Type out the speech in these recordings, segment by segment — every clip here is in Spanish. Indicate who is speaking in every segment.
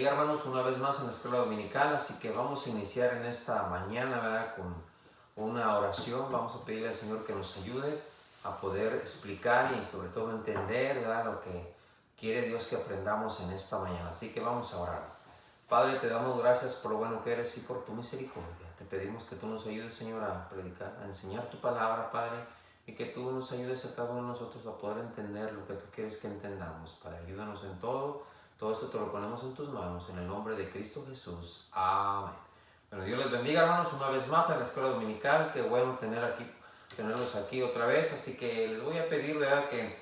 Speaker 1: bendiga, hermanos, una vez más en la escuela dominical. Así que vamos a iniciar en esta mañana, ¿verdad?, con una oración. Vamos a pedirle al Señor que nos ayude a poder explicar y sobre todo entender, ¿verdad?, lo que quiere Dios que aprendamos en esta mañana. Así que vamos a orar. Padre, te damos gracias por lo bueno que eres y por tu misericordia. Te pedimos que tú nos ayudes, Señor, a predicar, a enseñar tu palabra, Padre, y que tú nos ayudes a cada uno de nosotros a poder entender lo que tú quieres que entendamos. Padre, ayúdanos en todo. Todo esto te lo ponemos en tus manos, en el nombre de Cristo Jesús. Amén. Bueno, Dios les bendiga, hermanos, una vez más en la escuela dominical. Qué bueno tenerlos aquí otra vez. Así que les voy a pedir, ¿verdad?, que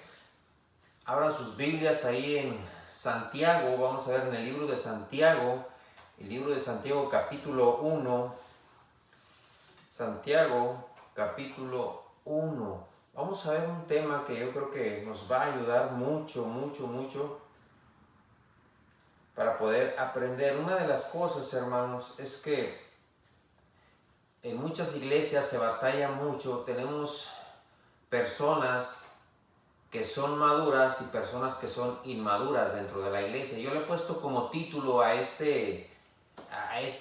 Speaker 1: abran sus Biblias ahí en Santiago. Vamos a ver en el libro de Santiago, capítulo 1. Santiago, capítulo 1. Vamos a ver un tema que yo creo que nos va a ayudar mucho para poder aprender. Una de las cosas, hermanos, es que en muchas iglesias se batalla mucho. Tenemos personas que son maduras y personas que son inmaduras dentro de la iglesia. Yo le he puesto como título a esta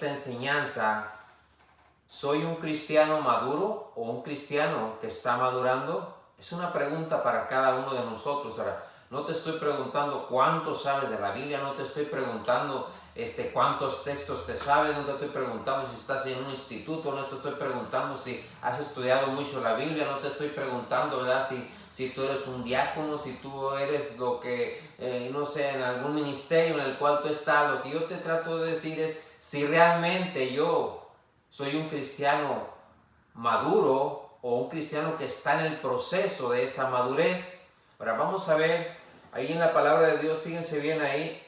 Speaker 1: enseñanza: ¿soy un cristiano maduro o un cristiano que está madurando? Es una pregunta para cada uno de nosotros. Ahora, no te estoy preguntando cuánto sabes de la Biblia, no te estoy preguntando cuántos textos te sabes, no te estoy preguntando si estás en un instituto, no te estoy preguntando si has estudiado mucho la Biblia, no te estoy preguntando, ¿verdad?, si tú eres un diácono, si tú eres lo que, no sé, en algún ministerio en el cual tú estás. Lo que yo te trato de decir es si realmente yo soy un cristiano maduro o un cristiano que está en el proceso de esa madurez. Ahora vamos a ver ahí en la palabra de Dios, fíjense bien ahí,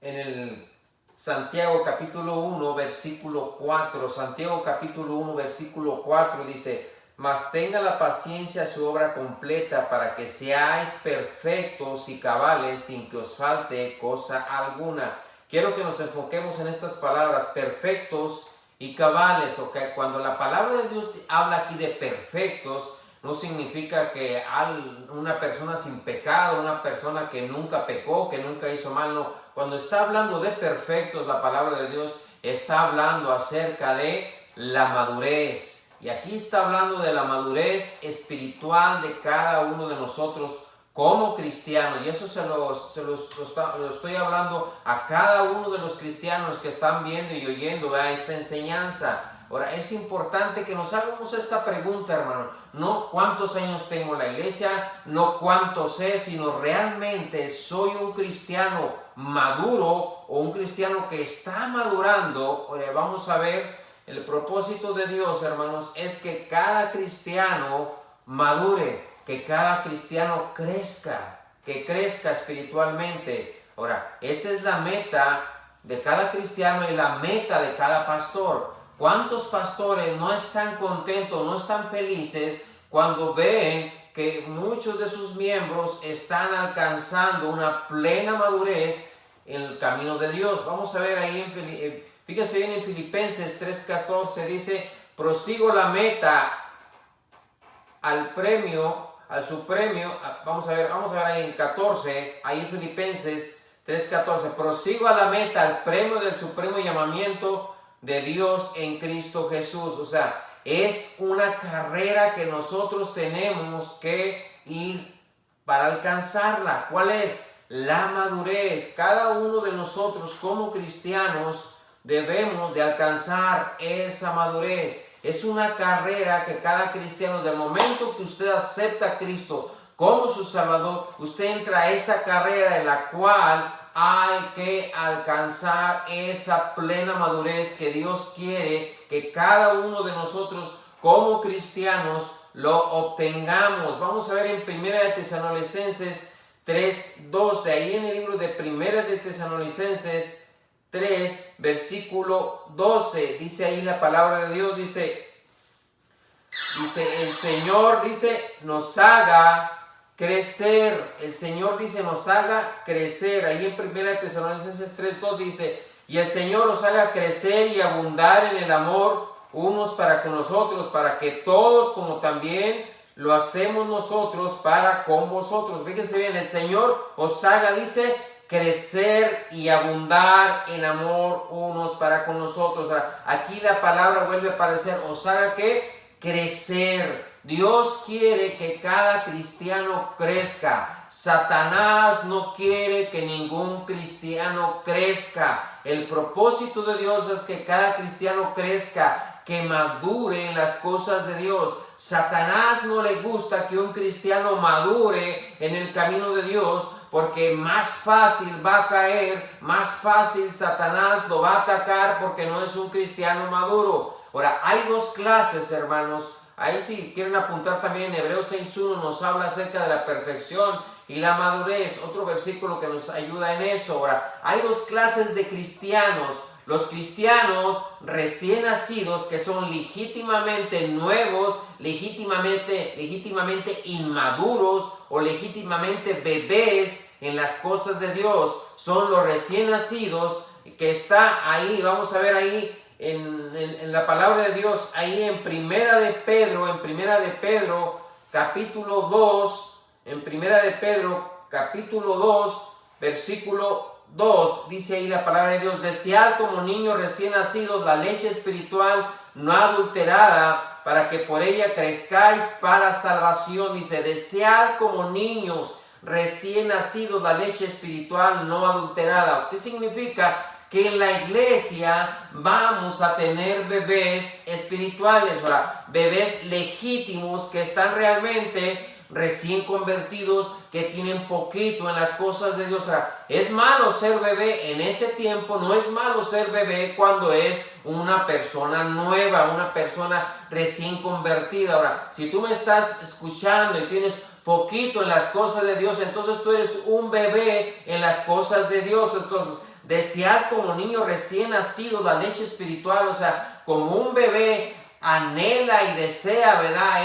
Speaker 1: en el Santiago capítulo 1, versículo 4. Santiago capítulo 1, versículo 4 dice: mas tenga la paciencia su obra completa, para que seáis perfectos y cabales, sin que os falte cosa alguna. Quiero que nos enfoquemos en estas palabras: perfectos y cabales. Okay. Cuando la palabra de Dios habla aquí de perfectos, no significa que una persona sin pecado, una persona que nunca pecó, que nunca hizo mal, no. Cuando está hablando de perfectos, la palabra de Dios está hablando acerca de la madurez. Y aquí está hablando de la madurez espiritual de cada uno de nosotros como cristianos. Y eso se lo estoy hablando a cada uno de los cristianos que están viendo y oyendo, ¿verdad?, esta enseñanza. Ahora, es importante que nos hagamos esta pregunta, hermano. No cuántos años tengo en la iglesia, no cuánto sé, sino realmente soy un cristiano maduro o un cristiano que está madurando. Ahora, vamos a ver, el propósito de Dios, hermanos, es que cada cristiano madure, que cada cristiano crezca, que crezca espiritualmente. Ahora, esa es la meta de cada cristiano y la meta de cada pastor. ¿Cuántos pastores no están contentos, no están felices cuando ven que muchos de sus miembros están alcanzando una plena madurez en el camino de Dios? Vamos a ver ahí, fíjense bien, en Filipenses 3:14 dice: prosigo la meta al su premio. Vamos a ver ahí en 14, ahí en Filipenses 3:14, prosigo a la meta, al premio del supremo llamamiento de Dios en Cristo Jesús. O sea, es una carrera que nosotros tenemos que ir para alcanzarla. ¿Cuál es? La madurez. Cada uno de nosotros como cristianos debemos de alcanzar esa madurez. Es una carrera que cada cristiano, del momento que usted acepta a Cristo como su Salvador, usted entra a esa carrera en la cual hay que alcanzar esa plena madurez que Dios quiere que cada uno de nosotros como cristianos lo obtengamos. Vamos a ver en 1 de Tesalonicenses 3:12, ahí en el libro de 1 de Tesalonicenses 3, versículo 12, dice ahí la palabra de Dios, dice el Señor, nos haga crecer. El Señor nos haga crecer. Ahí en 1 Tesalonicenses 3:2 dice: y el Señor os haga crecer y abundar en el amor unos para con nosotros, para que todos, como también lo hacemos nosotros para con vosotros. Fíjense bien, el Señor os haga, crecer y abundar en amor unos para con nosotros. Aquí la palabra vuelve a aparecer, os haga que crecer. Dios quiere que cada cristiano crezca. Satanás no quiere que ningún cristiano crezca. El propósito de Dios es que cada cristiano crezca, que madure en las cosas de Dios. Satanás no le gusta que un cristiano madure en el camino de Dios, porque más fácil va a caer, más fácil Satanás lo va a atacar porque no es un cristiano maduro. Ahora, hay dos clases, hermanos. Ahí si quieren apuntar también, Hebreos 6.1 nos habla acerca de la perfección y la madurez. Otro versículo que nos ayuda en eso. Ahora, hay dos clases de cristianos. Los cristianos recién nacidos, que son legítimamente nuevos, legítimamente inmaduros o legítimamente bebés en las cosas de Dios, son los recién nacidos, que está ahí, vamos a ver ahí en la palabra de Dios, ahí en Primera de Pedro, capítulo 2, en Primera de Pedro, capítulo 2, versículo 2, dice ahí la palabra de Dios: desead como niños recién nacidos la leche espiritual no adulterada, para que por ella crezcáis para salvación. Dice, desead como niños recién nacidos la leche espiritual no adulterada. ¿Qué significa? Que en la iglesia vamos a tener bebés espirituales, ahora, bebés legítimos que están realmente recién convertidos, que tienen poquito en las cosas de Dios. Ahora, es malo ser bebé en ese tiempo, no es malo ser bebé cuando es una persona nueva, una persona recién convertida. Ahora, si tú me estás escuchando y tienes poquito en las cosas de Dios, entonces tú eres un bebé en las cosas de Dios. Entonces, desear como niño recién nacido la leche espiritual, o sea, como un bebé anhela y desea, ¿verdad?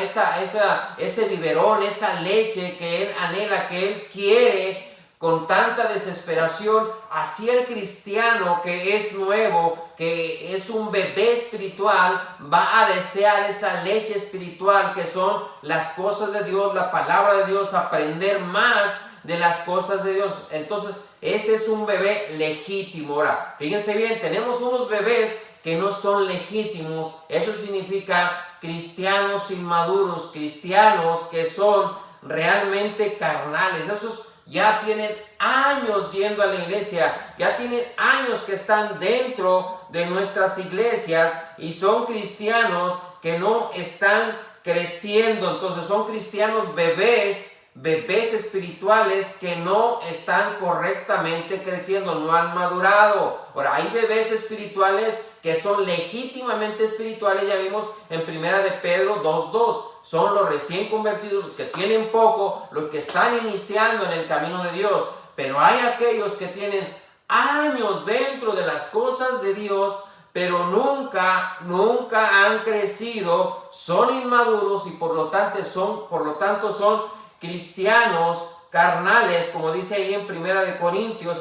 Speaker 1: Ese biberón, esa leche que él anhela, que él quiere con tanta desesperación. Así el cristiano que es nuevo, que es un bebé espiritual, va a desear esa leche espiritual, que son las cosas de Dios, la palabra de Dios, aprender más de las cosas de Dios. Entonces, ese es un bebé legítimo. Ahora, fíjense bien, tenemos unos bebés que no son legítimos. Eso significa cristianos inmaduros, cristianos que son realmente carnales. Esos ya tienen años yendo a la iglesia, ya tienen años que están dentro de nuestras iglesias y son cristianos que no están creciendo. Entonces son cristianos bebés espirituales que no están correctamente creciendo, no han madurado. Ahora, hay bebés espirituales que son legítimamente espirituales, ya vimos en Primera de Pedro 2.2, son los recién convertidos, los que tienen poco, los que están iniciando en el camino de Dios. Pero hay aquellos que tienen años dentro de las cosas de Dios, pero nunca han crecido, son inmaduros y por lo tanto son cristianos carnales, como dice ahí en Primera de Corintios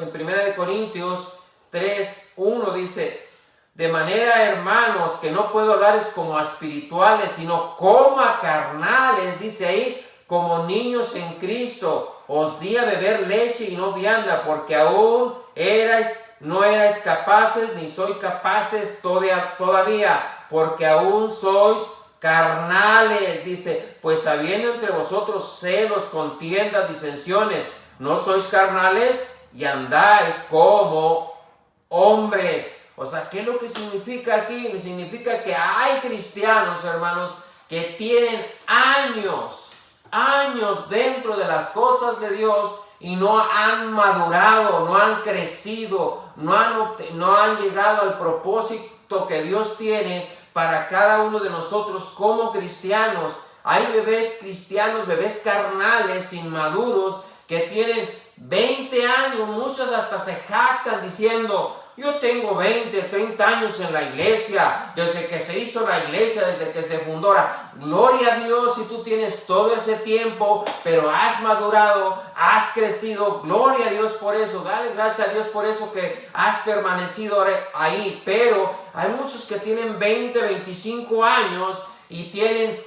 Speaker 1: 3.1 dice: de manera, hermanos, que no puedo hablarles como a espirituales, sino como a carnales, dice ahí, como niños en Cristo. Os di a beber leche y no vianda, porque aún no erais capaces, ni sois capaces todavía, porque aún sois carnales, dice, pues habiendo entre vosotros celos, contiendas, disensiones, ¿no sois carnales y andáis como hombres? O sea, ¿qué es lo que significa aquí? Significa que hay cristianos, hermanos, que tienen años dentro de las cosas de Dios y no han madurado, no han crecido, no han llegado al propósito que Dios tiene para cada uno de nosotros como cristianos. Hay bebés cristianos, bebés carnales, inmaduros, que tienen 20 años, muchos hasta se jactan diciendo: yo tengo 20, 30 años en la iglesia, desde que se hizo la iglesia, desde que se fundó. Gloria a Dios si tú tienes todo ese tiempo, pero has madurado, has crecido. Gloria a Dios por eso. Dale gracias a Dios por eso que has permanecido ahí. Pero hay muchos que tienen 20, 25 años y tienen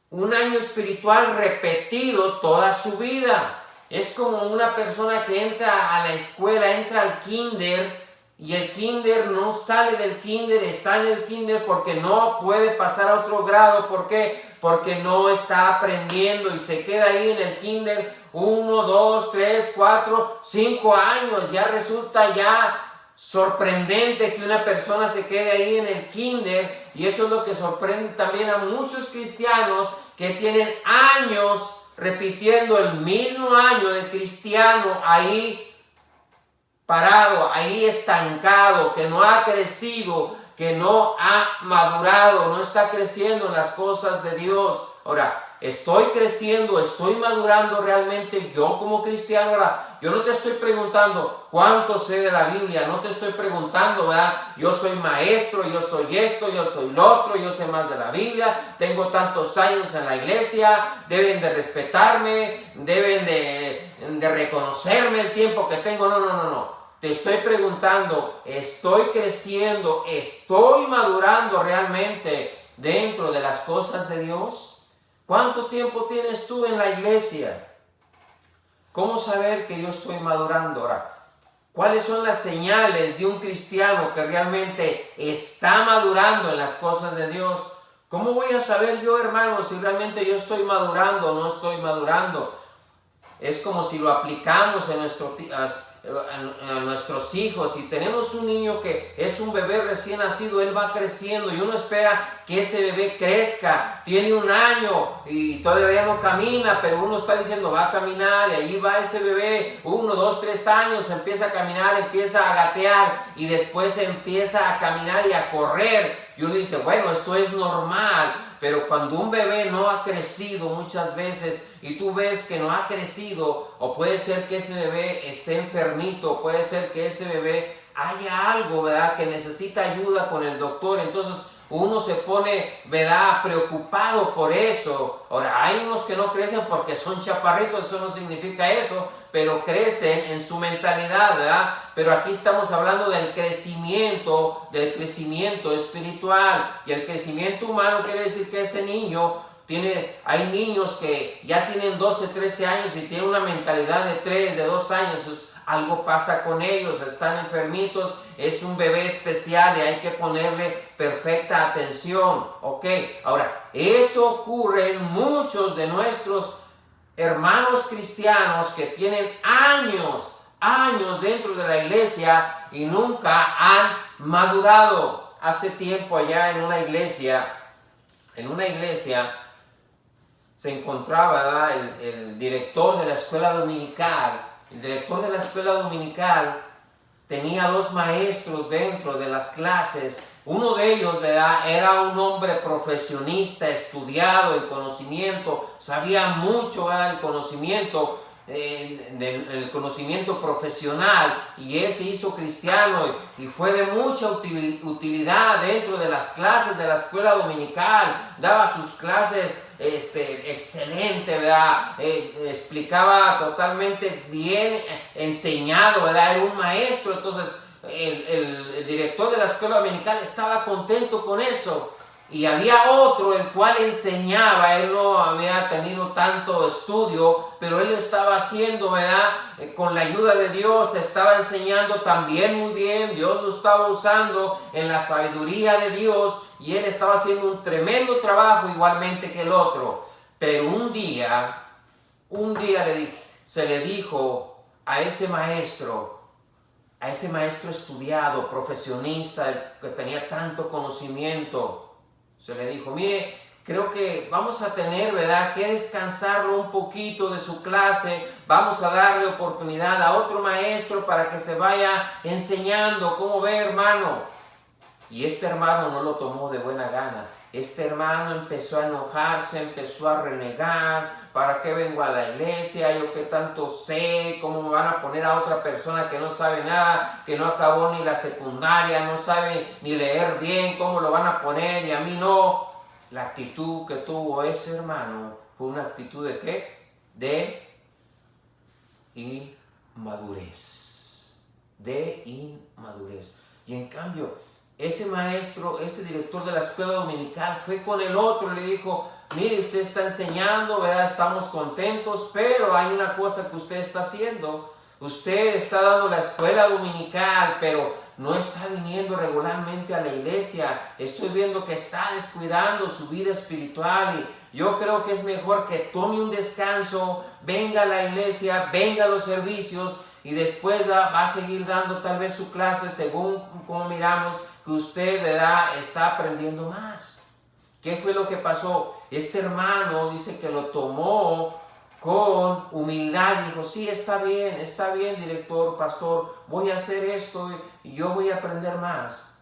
Speaker 1: un año espiritual repetido toda su vida. Es como una persona que entra a la escuela, entra al kinder, y el kinder no sale del kinder, está en el kinder porque no puede pasar a otro grado. ¿Por qué? Porque no está aprendiendo y se queda ahí en el kinder 1, 2, 3, 4, 5 años. Ya resulta ya sorprendente que una persona se quede ahí en el kinder, y eso es lo que sorprende también a muchos cristianos que tienen años repitiendo el mismo año de cristiano ahí parado, ahí estancado, que no ha crecido, que no ha madurado, no está creciendo en las cosas de Dios. Ahora, estoy creciendo, estoy madurando realmente yo como cristiano. Ahora, yo no te estoy preguntando cuánto sé de la Biblia, no te estoy preguntando, ¿verdad? Yo soy maestro, yo soy esto, yo soy lo otro, yo sé más de la Biblia, tengo tantos años en la iglesia, deben de respetarme, deben de reconocerme el tiempo que tengo. No. Te estoy preguntando, ¿estoy creciendo, estoy madurando realmente dentro de las cosas de Dios? ¿Cuánto tiempo tienes tú en la iglesia? ¿Cómo saber que yo estoy madurando? Ahora, ¿cuáles son las señales de un cristiano que realmente está madurando en las cosas de Dios? ¿Cómo voy a saber yo, hermano, si realmente yo estoy madurando o no estoy madurando? Es como si lo aplicamos en a nuestros hijos. Si tenemos un niño que es un bebé recién nacido, él va creciendo y uno espera que ese bebé crezca. Tiene 1 año y todavía no camina, pero uno está diciendo va a caminar, y ahí va ese bebé, 1, 2, 3 años, empieza a caminar, empieza a gatear y después empieza a caminar y a correr. Y uno dice, bueno, esto es normal. Pero cuando un bebé no ha crecido muchas veces y tú ves que no ha crecido, o puede ser que ese bebé esté enfermito, puede ser que ese bebé haya algo, ¿verdad?, que necesita ayuda con el doctor, entonces uno se pone, ¿verdad?, preocupado por eso. Ahora, hay unos que no crecen porque son chaparritos, eso no significa eso, pero crecen en su mentalidad, ¿verdad? Pero aquí estamos hablando del crecimiento espiritual, y el crecimiento humano quiere decir que ese niño hay niños que ya tienen 12, 13 años y tienen una mentalidad de 3, de 2 años, algo pasa con ellos, están enfermitos, es un bebé especial y hay que ponerle perfecta atención, ¿ok? Ahora, eso ocurre en muchos de nuestros hermanos cristianos que tienen años dentro de la iglesia y nunca han madurado. Hace tiempo allá en una iglesia se encontraba, ¿verdad?, el director de la escuela dominical. El director de la escuela dominical tenía 2 maestros dentro de las clases. Uno de ellos, ¿verdad?, era un hombre profesionista, estudiado en conocimiento, sabía mucho, ¿verdad?, el conocimiento profesional, y él se hizo cristiano y fue de mucha utilidad dentro de las clases de la escuela dominical. Daba sus clases excelente, ¿verdad? Explicaba totalmente bien enseñado, ¿verdad? Era un maestro. Entonces el director de la escuela dominical estaba contento con eso. Y había otro el cual enseñaba, él no había tenido tanto estudio, pero él lo estaba haciendo, ¿verdad?, con la ayuda de Dios, estaba enseñando también muy bien, Dios lo estaba usando en la sabiduría de Dios, y él estaba haciendo un tremendo trabajo igualmente que el otro. Pero un día se le dijo a ese maestro estudiado, profesionista, que tenía tanto conocimiento, se le dijo, mire, creo que vamos a tener, ¿verdad?, que descansarlo un poquito de su clase, vamos a darle oportunidad a otro maestro para que se vaya enseñando. ¿Cómo ve, hermano? Y este hermano no lo tomó de buena gana. Este hermano empezó a enojarse, empezó a renegar. ¿Para qué vengo a la iglesia? Yo que tanto sé, ¿cómo me van a poner a otra persona que no sabe nada, que no acabó ni la secundaria, no sabe ni leer bien, cómo lo van a poner y a mí no? La actitud que tuvo ese hermano fue una actitud ¿de qué? De inmadurez. De inmadurez. Y en cambio, ese maestro, ese director de la escuela dominical fue con el otro y le dijo, mire, usted está enseñando, ¿verdad? Estamos contentos, pero hay una cosa que usted está haciendo. Usted está dando la escuela dominical, pero no está viniendo regularmente a la iglesia. Estoy viendo que está descuidando su vida espiritual y yo creo que es mejor que tome un descanso, venga a la iglesia, venga a los servicios y después va a seguir dando tal vez su clase según como miramos que usted, ¿verdad?, está aprendiendo más. ¿Qué fue lo que pasó? Este hermano dice que lo tomó con humildad, dijo, sí, está bien, director, pastor, voy a hacer esto y yo voy a aprender más.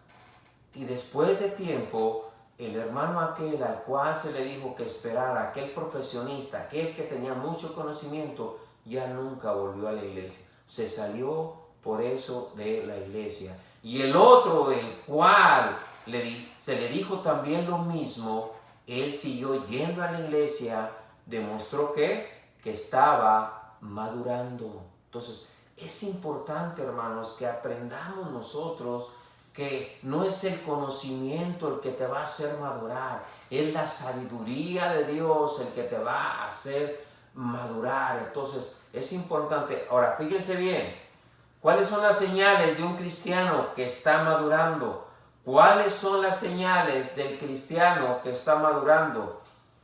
Speaker 1: Y después de tiempo, el hermano aquel al cual se le dijo que esperara, aquel profesionista, aquel que tenía mucho conocimiento, ya nunca volvió a la iglesia. Se salió por eso de la iglesia. Y el otro, el cual se le dijo también lo mismo, él siguió yendo a la iglesia, demostró que estaba madurando. Entonces, es importante, hermanos, que aprendamos nosotros que no es el conocimiento el que te va a hacer madurar, es la sabiduría de Dios el que te va a hacer madurar. Entonces, es importante. Ahora, fíjense bien, ¿cuáles son las señales de un cristiano que está madurando? ¿Cuáles son las señales del cristiano que está madurando?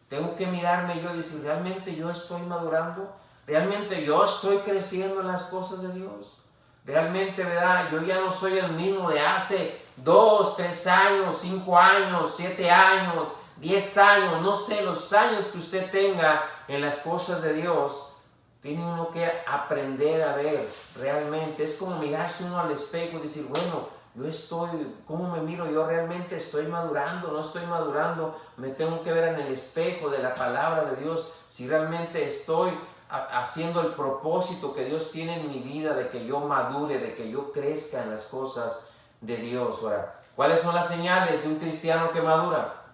Speaker 1: Tengo que mirarme yo y decir, ¿realmente yo estoy madurando? ¿Realmente yo estoy creciendo en las cosas de Dios? Realmente, ¿verdad? Yo ya no soy el mismo de hace 2, 3 años, 5 años, 7 años, 10 años, no sé, los años que usted tenga en las cosas de Dios. Tiene uno que aprender a ver realmente. Es como mirarse uno al espejo y decir, bueno, yo estoy, ¿cómo me miro? Yo realmente estoy madurando, no estoy madurando. Me tengo que ver en el espejo de la palabra de Dios si realmente estoy haciendo el propósito que Dios tiene en mi vida, de que yo madure, de que yo crezca en las cosas de Dios. Ahora, ¿cuáles son las señales de un cristiano que madura?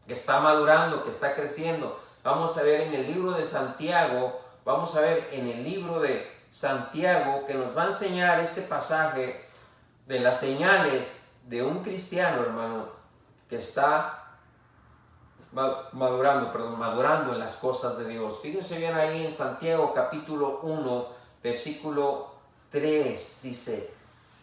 Speaker 1: Que está madurando, que está creciendo. Vamos a ver en el libro de Santiago, que nos va a enseñar este pasaje de las señales de un cristiano, hermano, que está madurando en las cosas de Dios. Fíjense bien ahí en Santiago capítulo 1, versículo 3, dice,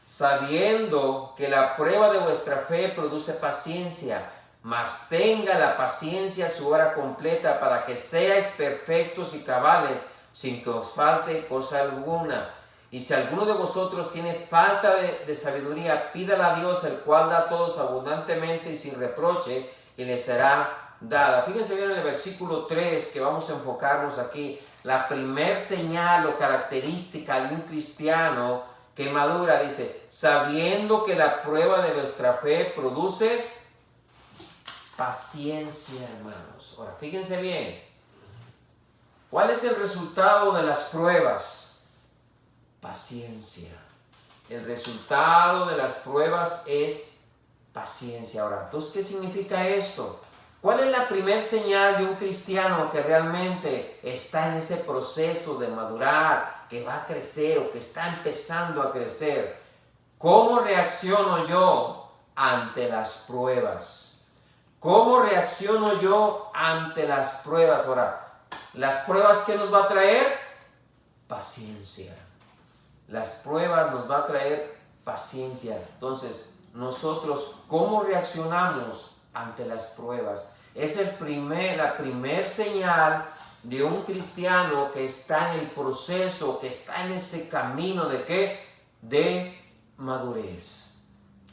Speaker 1: sabiendo que la prueba de vuestra fe produce paciencia, mas tenga la paciencia su hora completa para que seáis perfectos y cabales, sin que os falte cosa alguna. Y si alguno de vosotros tiene falta de sabiduría, pídala a Dios, el cual da a todos abundantemente y sin reproche, y le será dada. Fíjense bien en el versículo 3, que vamos a enfocarnos aquí. La primer señal o característica de un cristiano que madura, dice, sabiendo que la prueba de vuestra fe produce paciencia, hermanos. Ahora, fíjense bien. ¿Cuál es el resultado de las pruebas? Paciencia. El resultado de las pruebas es paciencia. Ahora, entonces, ¿qué significa esto? ¿Cuál es la primer señal de un cristiano que realmente está en ese proceso de madurar, que va a crecer o que está empezando a crecer? ¿Cómo reacciono yo ante las pruebas? ¿Cómo reacciono yo ante las pruebas? Ahora, ¿las pruebas qué nos va a traer? Paciencia. Las pruebas nos va a traer paciencia. Entonces, nosotros, ¿cómo reaccionamos ante las pruebas? Es la primer señal de un cristiano que está en el proceso, que está en ese camino de ¿qué? De madurez.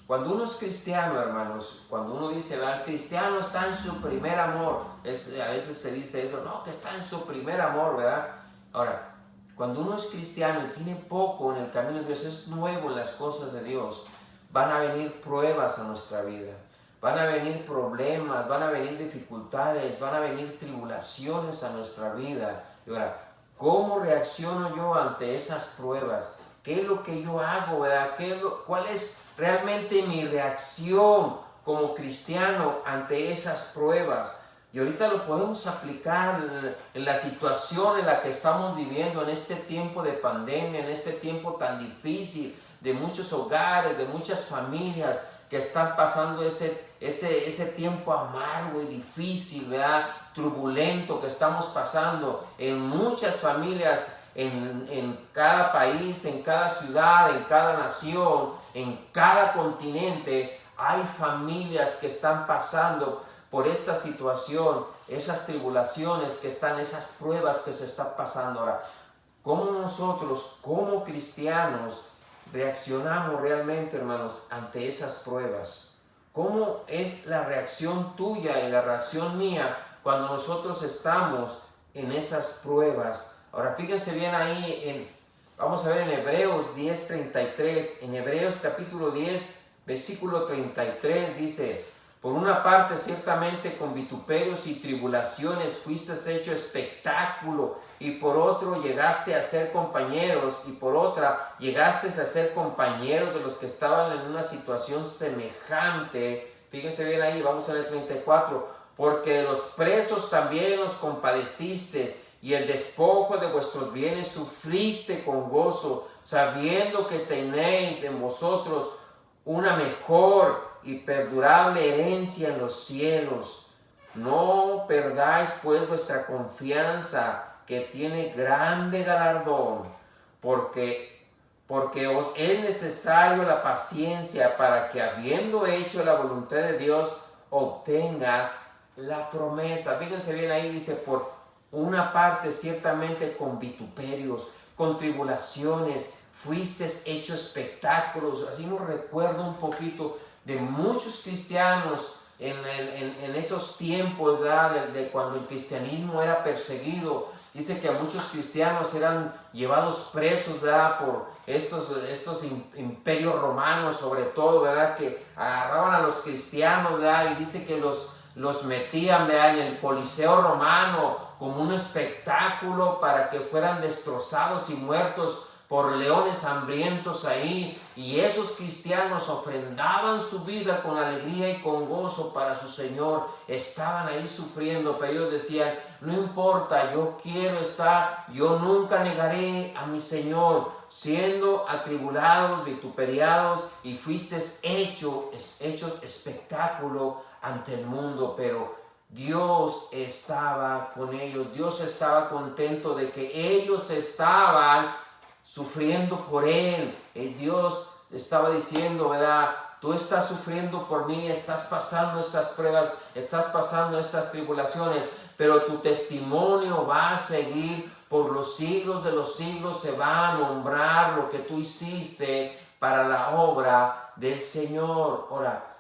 Speaker 1: Cuando uno es cristiano, hermanos, cuando uno dice, el cristiano está en su primer amor, a veces se dice eso, no, que está en su primer amor, ¿verdad? Ahora, cuando uno es cristiano y tiene poco en el camino de Dios, es nuevo en las cosas de Dios, van a venir pruebas a nuestra vida, van a venir problemas, van a venir dificultades, van a venir tribulaciones a nuestra vida. Y ahora, ¿cómo reacciono yo ante esas pruebas? ¿Qué es lo que yo hago, verdad? ¿Cuál es realmente mi reacción como cristiano ante esas pruebas? Y ahorita lo podemos aplicar en la situación en la que estamos viviendo, en este tiempo de pandemia, en este tiempo tan difícil, de muchos hogares, de muchas familias que están pasando ese tiempo amargo y difícil, ¿verdad? Turbulento que estamos pasando en muchas familias, en cada país, en cada ciudad, en cada nación, en cada continente. Hay familias que están pasando por esta situación, esas tribulaciones que están, esas pruebas que se están pasando. Ahora, ¿cómo nosotros, como cristianos, reaccionamos realmente, hermanos, ante esas pruebas? ¿Cómo es la reacción tuya y la reacción mía cuando nosotros estamos en esas pruebas? Ahora, fíjense bien ahí, vamos a ver en Hebreos 10:33, en Hebreos capítulo 10, versículo 33, dice: por una parte, ciertamente con vituperios y tribulaciones fuiste hecho espectáculo, y por otro llegaste a ser compañeros, y por otra llegaste a ser compañeros de los que estaban en una situación semejante. Fíjense bien ahí, vamos a ver el 34. Porque de los presos también os compadeciste, y el despojo de vuestros bienes sufriste con gozo, sabiendo que tenéis en vosotros una mejor y perdurable herencia en los cielos. No perdáis pues vuestra confianza, que tiene grande galardón, porque os es necesario la paciencia, para que, habiendo hecho la voluntad de Dios, obtengas la promesa. Fíjense bien ahí, dice: por una parte, ciertamente con vituperios, con tribulaciones, fuiste hecho espectáculos. Así nos recuerdo un poquito de muchos cristianos en esos tiempos, ¿verdad? De cuando el cristianismo era perseguido. Dice que muchos cristianos eran llevados presos, ¿verdad? Por estos imperios romanos, sobre todo, ¿verdad? Que agarraban a los cristianos, ¿verdad? Y dice que los metían, ¿verdad?, en el Coliseo romano como un espectáculo para que fueran destrozados y muertos por leones hambrientos ahí. Y esos cristianos ofrendaban su vida con alegría y con gozo para su Señor. Estaban ahí sufriendo, pero ellos decían: no importa, yo quiero estar, yo nunca negaré a mi Señor. Siendo atribulados, vituperiados, y fuiste hechos espectáculo ante el mundo, pero Dios estaba con ellos. Dios estaba contento de que ellos estaban sufriendo por Él. Dios estaba diciendo, ¿verdad? Tú estás sufriendo por mí, estás pasando estas pruebas, estás pasando estas tribulaciones, pero tu testimonio va a seguir por los siglos de los siglos. Se va a nombrar lo que tú hiciste para la obra del Señor. Ahora,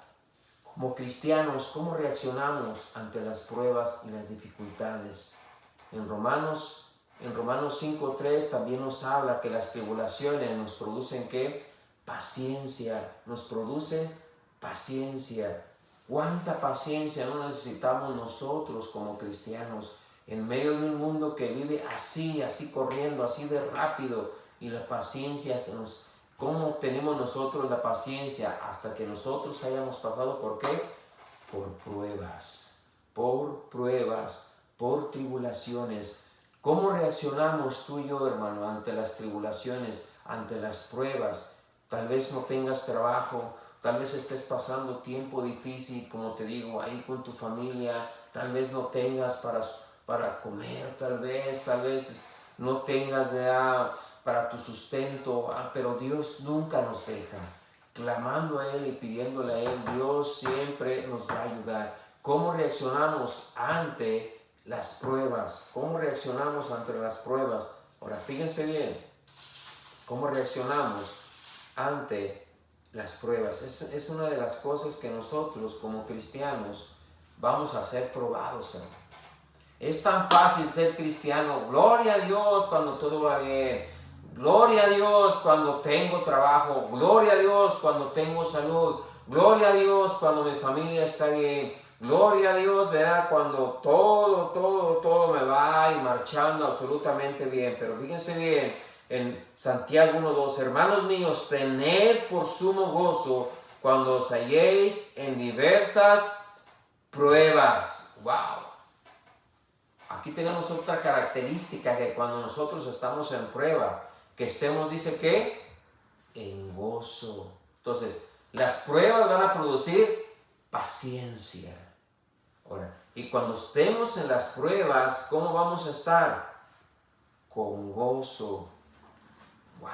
Speaker 1: como cristianos, ¿cómo reaccionamos ante las pruebas y las dificultades? En Romanos 5:3 también nos habla que las tribulaciones nos producen, ¿qué? Paciencia, nos producen paciencia. ¿Cuánta paciencia no necesitamos nosotros como cristianos en medio de un mundo que vive así corriendo, así de rápido? Y la paciencia ¿cómo tenemos nosotros la paciencia? Hasta que nosotros hayamos pasado, ¿por qué? Por pruebas, por tribulaciones. ¿Cómo reaccionamos tú y yo, hermano, ante las tribulaciones, ante las pruebas? Tal vez no tengas trabajo, tal vez estés pasando tiempo difícil, como te digo, ahí con tu familia, tal vez no tengas para comer, tal vez no tengas, ¿verdad?, para tu sustento, pero Dios nunca nos deja. Clamando a Él y pidiéndole a Él, Dios siempre nos va a ayudar. ¿Cómo reaccionamos ante las pruebas? ¿Cómo reaccionamos ante las pruebas? Ahora, fíjense bien, ¿cómo reaccionamos ante las pruebas? Es una de las cosas que nosotros como cristianos vamos a ser probados, hermano. Es tan fácil ser cristiano. Gloria a Dios cuando todo va bien. Gloria a Dios cuando tengo trabajo. Gloria a Dios cuando tengo salud. Gloria a Dios cuando mi familia está bien. Gloria a Dios, ¿verdad?, cuando todo me va y marchando absolutamente bien. Pero fíjense bien, en Santiago 1:2, hermanos míos, tened por sumo gozo cuando os halléis en diversas pruebas. ¡Wow! Aquí tenemos otra característica, que cuando nosotros estamos en prueba, que estemos, dice que, en gozo. Entonces, Las pruebas van a producir paciencia. Ahora, y cuando estemos en las pruebas, ¿cómo vamos a estar? Con gozo. ¡Wow!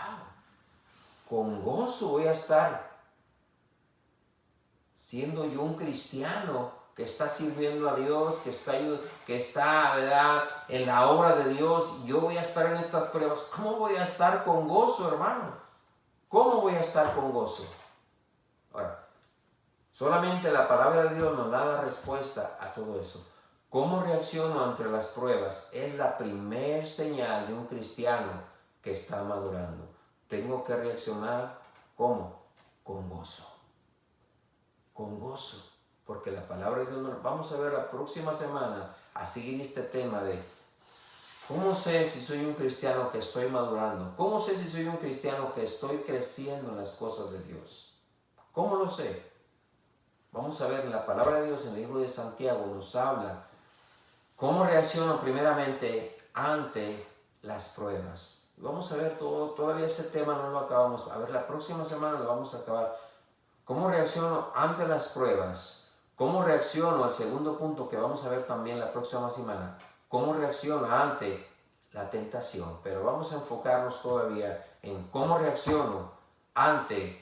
Speaker 1: Con gozo voy a estar. Siendo yo un cristiano que está sirviendo a Dios, que está, ¿verdad?, en la obra de Dios, yo voy a estar en estas pruebas. ¿Cómo voy a estar con gozo, hermano? ¿Cómo voy a estar con gozo? Ahora, solamente la palabra de Dios nos da la respuesta a todo eso. ¿Cómo reacciono ante las pruebas? Es la primer señal de un cristiano que está madurando. Tengo que reaccionar, ¿cómo? Con gozo. Con gozo. Porque la palabra de Dios, vamos a ver la próxima semana a seguir este tema de ¿cómo sé si soy un cristiano que estoy madurando? ¿Cómo sé si soy un cristiano que estoy creciendo en las cosas de Dios? ¿Cómo lo sé? Vamos a ver, la palabra de Dios en el libro de Santiago nos habla cómo reacciono primeramente ante las pruebas. Vamos a ver todavía ese tema no lo acabamos. A ver, la próxima semana lo vamos a acabar. ¿Cómo reacciono ante las pruebas? ¿Cómo reacciono al segundo punto que vamos a ver también la próxima semana? ¿Cómo reacciono ante la tentación? Pero vamos a enfocarnos todavía en cómo reacciono ante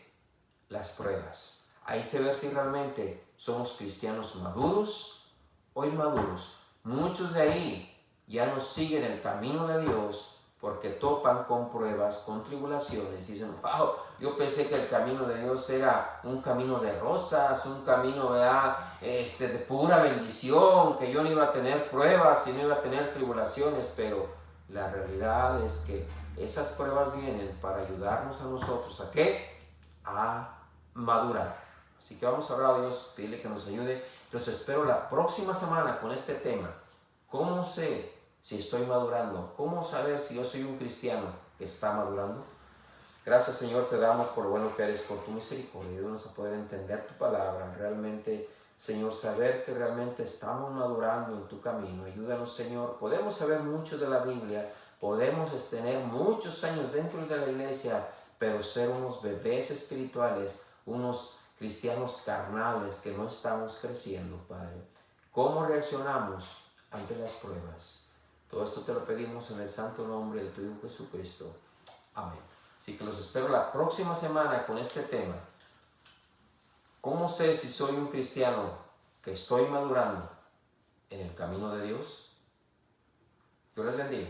Speaker 1: las pruebas. Ahí se ve si realmente somos cristianos maduros o inmaduros. Muchos de ahí ya no siguen el camino de Dios porque topan con pruebas, con tribulaciones y dicen, wow, yo pensé que el camino de Dios era un camino de rosas, un camino de pura bendición, que yo no iba a tener pruebas y no iba a tener tribulaciones, pero la realidad es que esas pruebas vienen para ayudarnos a nosotros, ¿a qué? A madurar. Así que vamos a orar a Dios, pedirle que nos ayude. Los espero la próxima semana con este tema. ¿Cómo sé si estoy madurando? ¿Cómo saber si yo soy un cristiano que está madurando? Gracias, Señor, te damos por lo bueno que eres, por tu misericordia. Ayúdanos a poder entender tu palabra. Realmente, Señor, saber que realmente estamos madurando en tu camino. Ayúdanos, Señor. Podemos saber mucho de la Biblia. Podemos tener muchos años dentro de la iglesia, pero ser unos bebés espirituales, unos cristianos carnales que no estamos creciendo, Padre. ¿Cómo reaccionamos ante las pruebas? Todo esto te lo pedimos en el santo nombre de tu Hijo Jesucristo. Amén. Así que los espero la próxima semana con este tema. ¿Cómo sé si soy un cristiano que estoy madurando en el camino de Dios? Dios les bendiga.